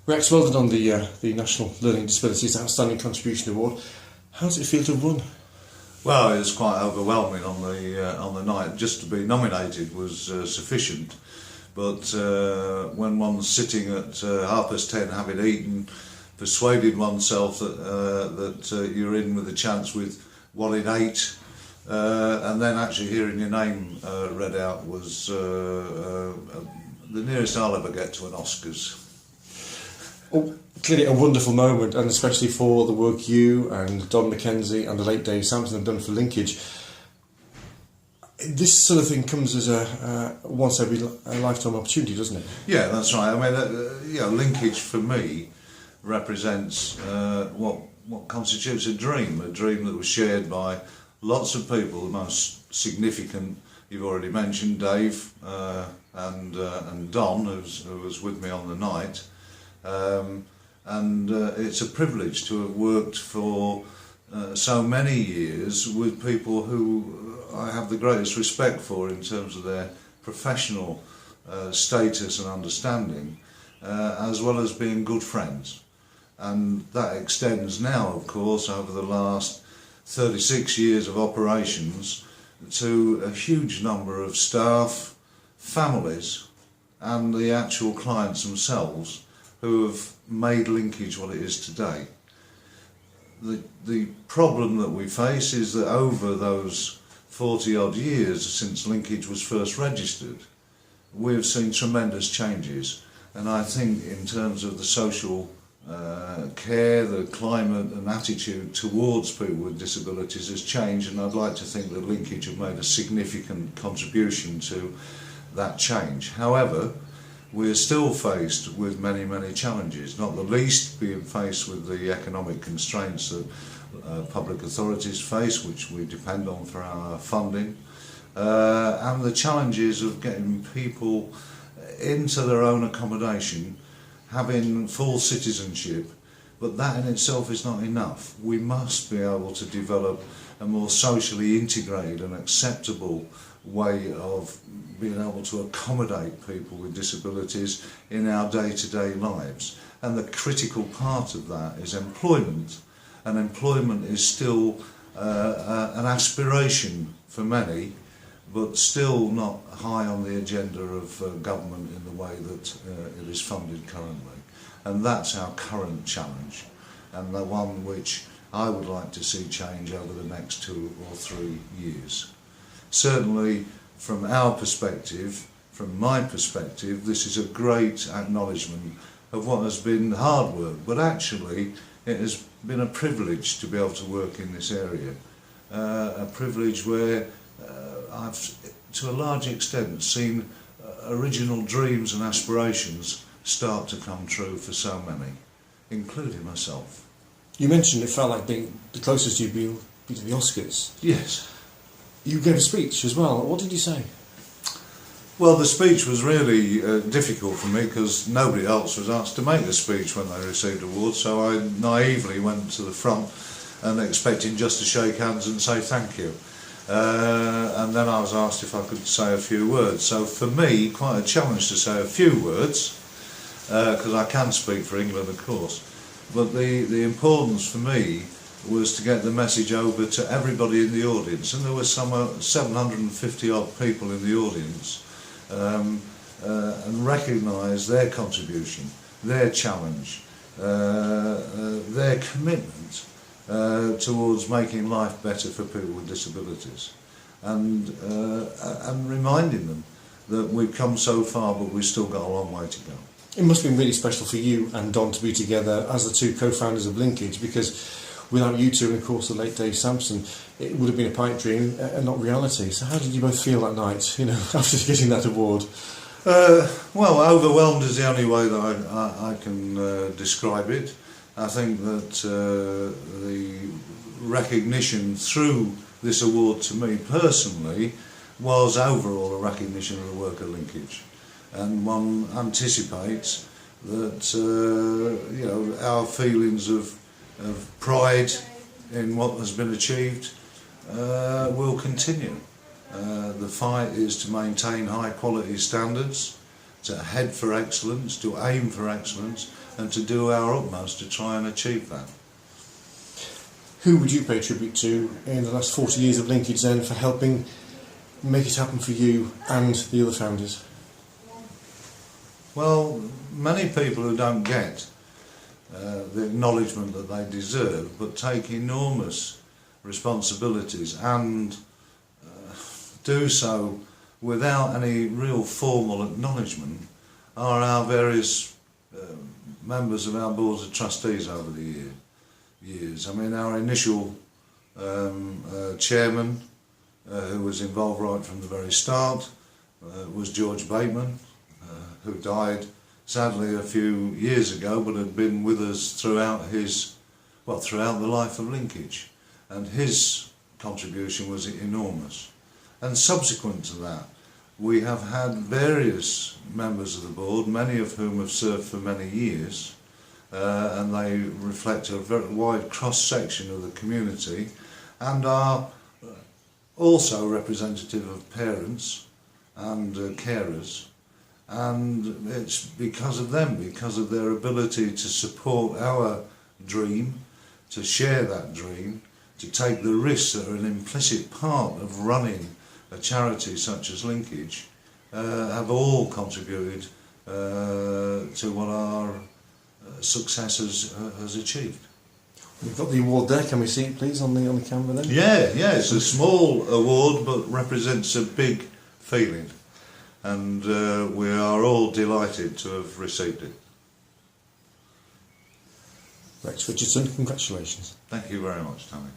Rex, well done on the National Learning Disabilities Outstanding Contribution Award. How does it feel to have won? Well, it was quite overwhelming on the night. Just to be nominated was sufficient, but when one's sitting at 10:30 having eaten, persuaded oneself that you're in with a chance with 1 in 8, and then actually hearing your name read out was the nearest I'll ever get to an Oscars. Oh, clearly a wonderful moment, and especially for the work you and Don McKenzie and the late Dave Sampson have done for Linkage. This sort of thing comes as a once every lifetime opportunity, doesn't it? Yeah, that's right. I mean, Linkage for me represents what constitutes a dream that was shared by lots of people. The most significant, you've already mentioned, Dave and Don, who was with me on the night. It's a privilege to have worked for so many years with people who I have the greatest respect for in terms of their professional status and understanding, as well as being good friends. And that extends now, of course, over the last 36 years of operations to a huge number of staff, families, and the actual clients themselves who have made Linkage what it is today. The problem that we face is that over those 40 odd years since Linkage was first registered, we've seen tremendous changes, and I think in terms of the social care, the climate and attitude towards people with disabilities has changed, and I'd like to think that Linkage have made a significant contribution to that change. However, we are still faced with many, many challenges, not the least being faced with the economic constraints that public authorities face, which we depend on for our funding, and the challenges of getting people into their own accommodation, having full citizenship, but that in itself is not enough. We must be able to develop a more socially integrated and acceptable way of being able to accommodate people with disabilities in our day-to-day lives. And the critical part of that is employment. And employment is still an aspiration for many, but still not high on the agenda of government in the way that it is funded currently. And that's our current challenge, and the one which I would like to see change over the next 2 or 3 years. Certainly from our perspective, from my perspective, this is a great acknowledgement of what has been hard work, but actually it has been a privilege to be able to work in this area. A privilege where I've, to a large extent, seen original dreams and aspirations start to come true for so many, including myself. You mentioned it felt like being the closest you'd been to the Oscars. Yes. You gave a speech as well. What did you say? Well, the speech was really difficult for me because nobody else was asked to make a speech when they received awards, so I naively went to the front and expecting just to shake hands and say thank you. And then I was asked if I could say a few words. So for me, quite a challenge to say a few words, because I can speak for England, of course. But the importance for me was to get the message over to everybody in the audience, and there were some 750 odd people in the audience, and recognise their contribution, their challenge, their commitment towards making life better for people with disabilities, and reminding them that we've come so far, but we've still got a long way to go. It must have been really special for you and Don to be together as the two co-founders of Linkage, because without you two and of course the late Dave Sampson, it would have been a pipe dream and not reality. So how did you both feel that night, after getting that award? Well, overwhelmed is the only way that I can describe it. I think that the recognition through this award to me personally was overall a recognition of the work of Linkage. And one anticipates that our feelings of pride in what has been achieved will continue. The fight is to maintain high quality standards, to head for excellence, to aim for excellence, and to do our utmost to try and achieve that. Who would you pay tribute to in the last 40 years of Linkage then for helping make it happen for you and the other founders? Well, many people who don't get the acknowledgement that they deserve, but take enormous responsibilities and do so without any real formal acknowledgement, are our various members of our boards of trustees over the years. I mean, our initial chairman, who was involved right from the very start, was George Bateman, who died sadly a few years ago, but had been with us throughout throughout the life of Linkage, and his contribution was enormous. And subsequent to that, we have had various members of the board, many of whom have served for many years, and they reflect a very wide cross-section of the community, and are also representative of parents and carers. And it's because of them, because of their ability to support our dream, to share that dream, to take the risks that are an implicit part of running a charity such as Linkage, have all contributed to what our success has achieved. We've got the award there. Can we see it, please, on the camera then? Yeah, it's a small award, but represents a big feeling. And we are all delighted to have received it. Rex Richardson, congratulations. Thank you very much, Tommy.